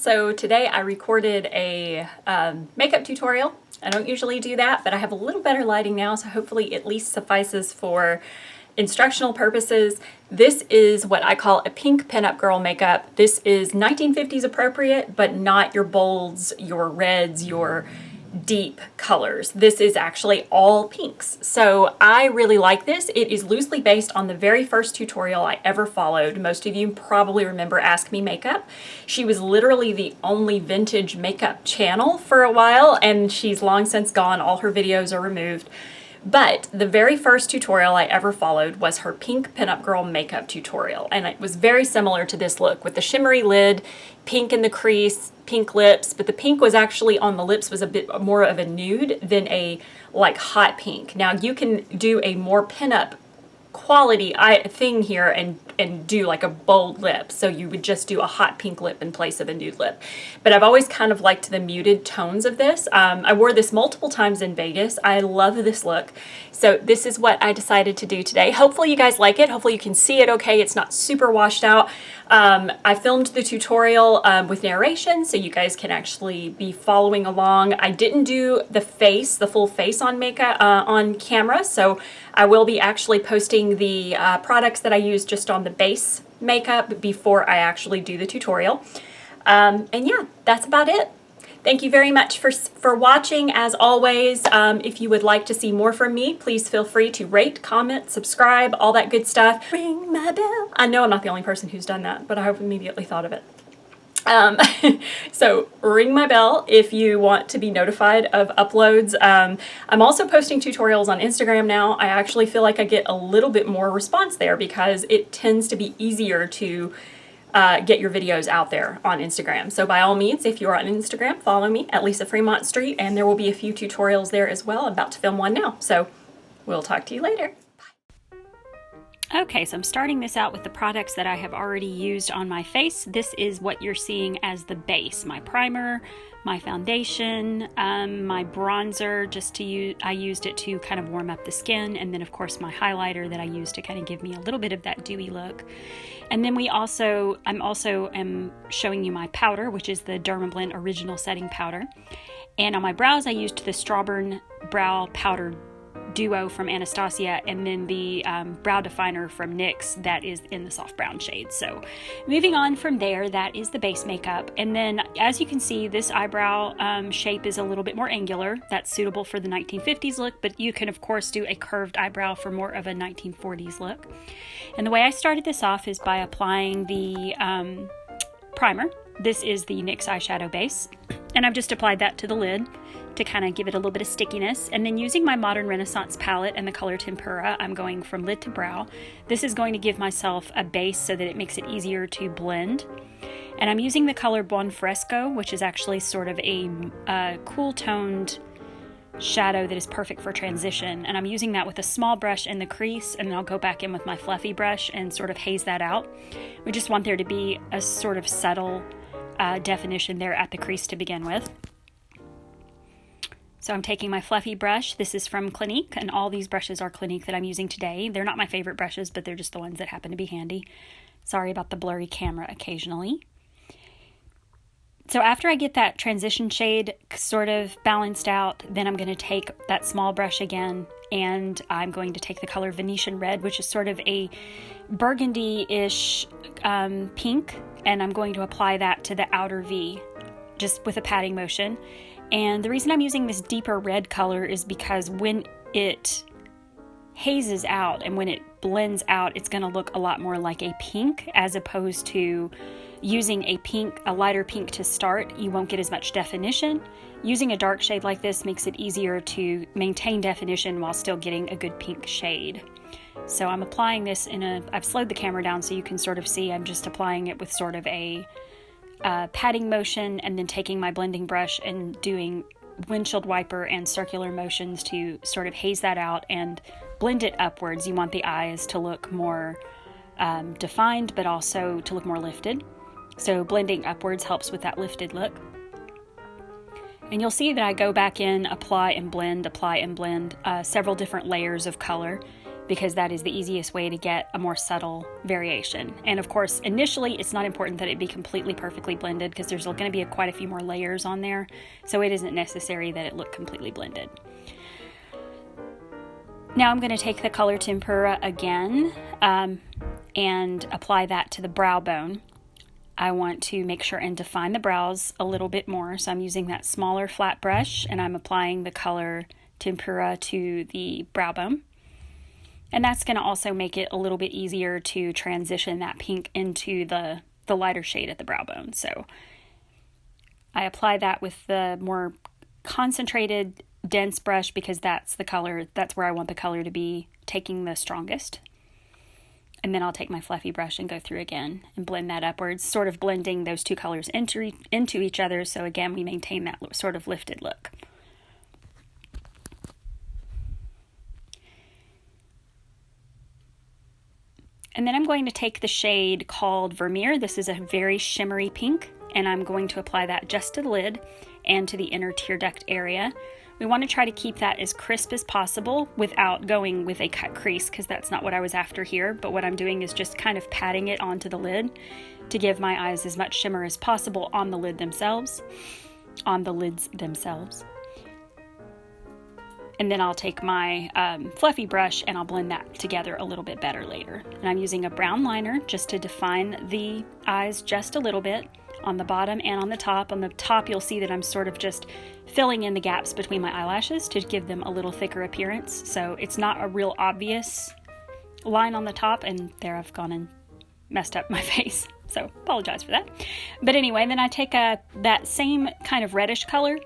So today I recorded a makeup tutorial. I don't usually do that, but I have a little better lighting now, so hopefully at least suffices for instructional purposes. This is what I call a pink pinup girl makeup. This is 1950s appropriate, but not your bolds, your reds, your deep colors. This is actually all pinks. So I really like this. It is loosely based on the very first tutorial I ever followed. Most of you probably remember Ask Me Makeup. She was literally the only vintage makeup channel for a while, and she's long since gone. All her videos are removed. But the very first tutorial I ever followed was her pink pinup girl makeup tutorial. And it was very similar to this look with the shimmery lid, pink in the crease, pink lips, but the pink was actually on the lips was a bit more of a nude than a like hot pink. Now you can do a more pinup quality thing here and do like a bold lip, so you would just do a hot pink lip in place of a nude lip. But I've always kind of liked the muted tones of this. I wore this multiple times in Vegas. I love this look, so this is what I decided to do today. Hopefully you guys like it. Hopefully you can see it okay. It's not super washed out. I filmed the tutorial with narration, so you guys can actually be following along. I didn't do the face, the full face on makeup on camera, so I will be actually posting the products that I use just on the base makeup before I actually do the tutorial. And yeah, that's about it. Thank you very much for watching. As always, if you would like to see more from me, please feel free to rate, comment, subscribe, all that good stuff. Ring my bell. I know I'm not the only person who's done that, but I immediately thought of it. So ring my bell if you want to be notified of uploads. I'm also posting tutorials on Instagram now. I actually feel like I get a little bit more response there because it tends to be easier to get your videos out there on Instagram. So by all means, if you're on Instagram, follow me at Lisa Fremont Street, and there will be a few tutorials there as well. I'm about to film one now. So we'll talk to you later. Okay, so I'm starting this out with the products that I have already used on my face. This is what you're seeing as the base. My primer, my foundation, my bronzer, I used it to kind of warm up the skin, and then of course my highlighter that I used to kind of give me a little bit of that dewy look. And then I'm also showing you my powder, which is the Dermablend Original Setting Powder. And on my brows, I used the Strawburn Brow Powder Duo from Anastasia, and then the brow definer from NYX that is in the soft brown shade. So moving on from there, that is the base makeup. And then as you can see, this eyebrow shape is a little bit more angular. That's suitable for the 1950s look, but you can of course do a curved eyebrow for more of a 1940s look. And the way I started this off is by applying the primer. This is the NYX eyeshadow base, and I've just applied that to the lid to kind of give it a little bit of stickiness. And then using my Modern Renaissance palette and the color Tempera, I'm going from lid to brow. This is going to give myself a base so that it makes it easier to blend. And I'm using the color Buon Fresco, which is actually sort of a cool toned shadow that is perfect for transition. And I'm using that with a small brush in the crease, and then I'll go back in with my fluffy brush and sort of haze that out. We just want there to be a sort of subtle definition there at the crease to begin with. So I'm taking my fluffy brush. This is from Clinique, and all these brushes are Clinique that I'm using today. They're not my favorite brushes, but they're just the ones that happen to be handy. Sorry about the blurry camera occasionally. So after I get that transition shade sort of balanced out, then I'm going to take that small brush again, and I'm going to take the color Venetian Red, which is sort of a burgundy-ish pink, and I'm going to apply that to the outer V, just with a patting motion. And the reason I'm using this deeper red color is because when it hazes out and when it blends out, it's going to look a lot more like a pink, as opposed to using a lighter pink to start. You won't get as much definition. Using a dark shade like this makes it easier to maintain definition while still getting a good pink shade. So I'm applying this I've slowed the camera down so you can sort of see I'm just applying it with sort of a patting motion, and then taking my blending brush and doing windshield wiper and circular motions to sort of haze that out and blend it upwards. You want the eyes to look more defined, but also to look more lifted. So blending upwards helps with that lifted look. And you'll see that I go back in, apply and blend, several different layers of color. because that is the easiest way to get a more subtle variation. And of course, initially, it's not important that it be completely perfectly blended because there's going to be quite a few more layers on there. So it isn't necessary that it look completely blended. Now I'm going to take the color Tempera again and apply that to the brow bone. I want to make sure and define the brows a little bit more. So I'm using that smaller flat brush and I'm applying the color Tempera to the brow bone. And that's going to also make it a little bit easier to transition that pink into the lighter shade at the brow bone. So I apply that with the more concentrated, dense brush because that's the color, that's where I want the color to be taking the strongest. And then I'll take my fluffy brush and go through again and blend that upwards, sort of blending those two colors into each other. So again, we maintain that sort of lifted look. And then I'm going to take the shade called Vermeer. This is a very shimmery pink, and I'm going to apply that just to the lid and to the inner tear duct area. We want to try to keep that as crisp as possible without going with a cut crease because that's not what I was after here. But what I'm doing is just kind of patting it onto the lid to give my eyes as much shimmer as possible on the lids themselves. And then I'll take my fluffy brush and I'll blend that together a little bit better later. And I'm using a brown liner just to define the eyes just a little bit on the bottom and on the top. On the top, you'll see that I'm sort of just filling in the gaps between my eyelashes to give them a little thicker appearance. So it's not a real obvious line on the top, and there I've gone and messed up my face. So apologize for that. But anyway, then I take that same kind of reddish color,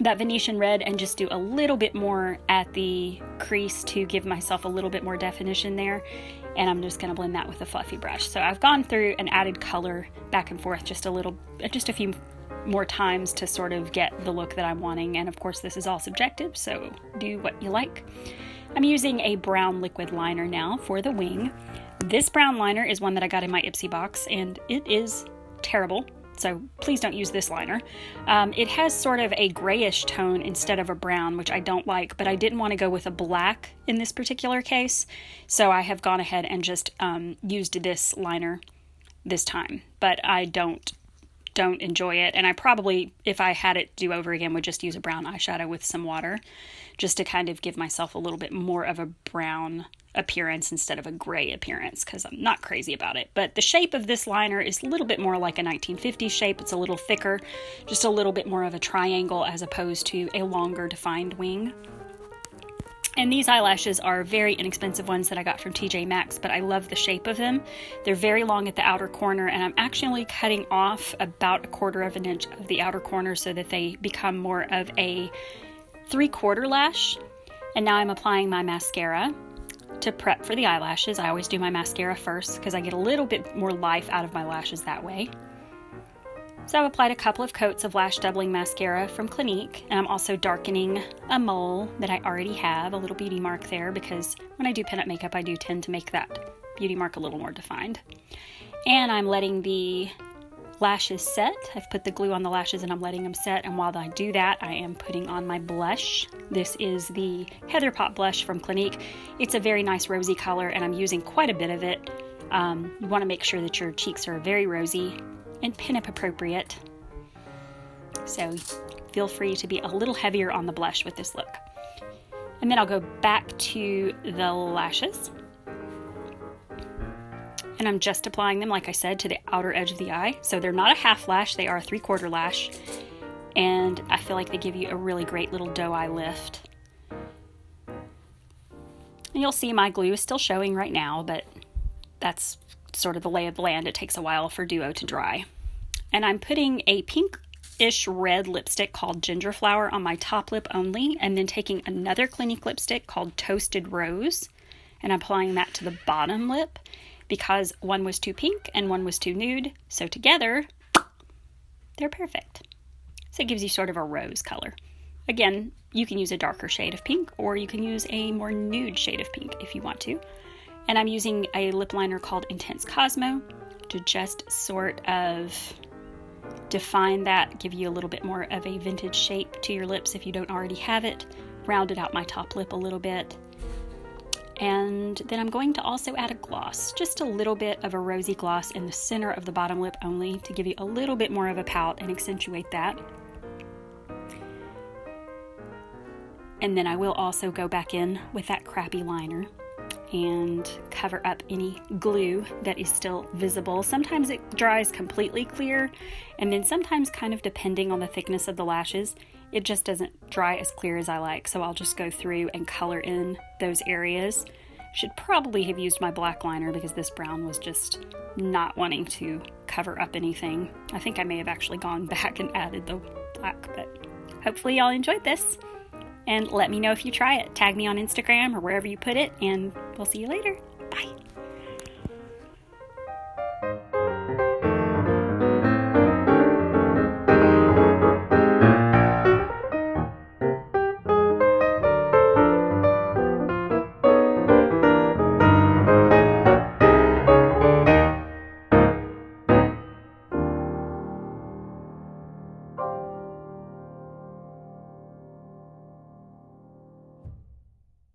that Venetian red, and just do a little bit more at the crease to give myself a little bit more definition there. And I'm just going to blend that with a fluffy brush. So I've gone through and added color back and forth just a few more times to sort of get the look that I'm wanting. And of course, this is all subjective, so do what you like. I'm using a brown liquid liner now for the wing. This brown liner is one that I got in my Ipsy box, and it is terrible. So please don't use this liner. It has sort of a grayish tone instead of a brown, which I don't like, but I didn't want to go with a black in this particular case. So I have gone ahead and just used this liner this time, but I don't enjoy it. And I probably, if I had it do over again, would just use a brown eyeshadow with some water just to kind of give myself a little bit more of a brown appearance instead of a gray appearance, because I'm not crazy about it. But the shape of this liner is a little bit more like a 1950s shape. It's a little thicker, just a little bit more of a triangle as opposed to a longer defined wing. And these eyelashes are very inexpensive ones that I got from TJ Maxx, but I love the shape of them. They're very long at the outer corner, and I'm actually cutting off about 1/4 of an inch of the outer corner so that they become more of a 3/4 lash. And now I'm applying my mascara to prep for the eyelashes. I always do my mascara first because I get a little bit more life out of my lashes that way. So I've applied a couple of coats of lash doubling mascara from Clinique, and I'm also darkening a mole that I already have, a little beauty mark there, because when I do pinup makeup, I do tend to make that beauty mark a little more defined. And I'm letting the lashes set. I've put the glue on the lashes and I'm letting them set, and while I do that, I am putting on my blush. This is the Heather Pot blush from Clinique. It's a very nice rosy color, and I'm using quite a bit of it. You want to make sure that your cheeks are very rosy and pinup appropriate. So feel free to be a little heavier on the blush with this look. And then I'll go back to the lashes. And I'm just applying them, like I said, to the outer edge of the eye. So they're not a half lash, they are a 3/4 lash. And I feel like they give you a really great little doe eye lift. And you'll see my glue is still showing right now, but that's sort of the lay of the land. It takes a while for Duo to dry. And I'm putting a pinkish red lipstick called Ginger Flower on my top lip only, and then taking another Clinique lipstick called Toasted Rose, and applying that to the bottom lip because one was too pink and one was too nude. So together, they're perfect. So it gives you sort of a rose color. Again, you can use a darker shade of pink, or you can use a more nude shade of pink if you want to. And I'm using a lip liner called Intense Cosmo to just sort of define that, give you a little bit more of a vintage shape to your lips if you don't already have it. Rounded out my top lip a little bit. And then I'm going to also add a gloss, just a little bit of a rosy gloss in the center of the bottom lip only to give you a little bit more of a pout and accentuate that. And then I will also go back in with that crappy liner and cover up any glue that is still visible. Sometimes it dries completely clear, and then sometimes, kind of depending on the thickness of the lashes, it just doesn't dry as clear as I like. So I'll just go through and color in those areas. Should probably have used my black liner because this brown was just not wanting to cover up anything. I think I may have actually gone back and added the black, but hopefully y'all enjoyed this. And let me know if you try it. Tag me on Instagram or wherever you put it, and we'll see you later.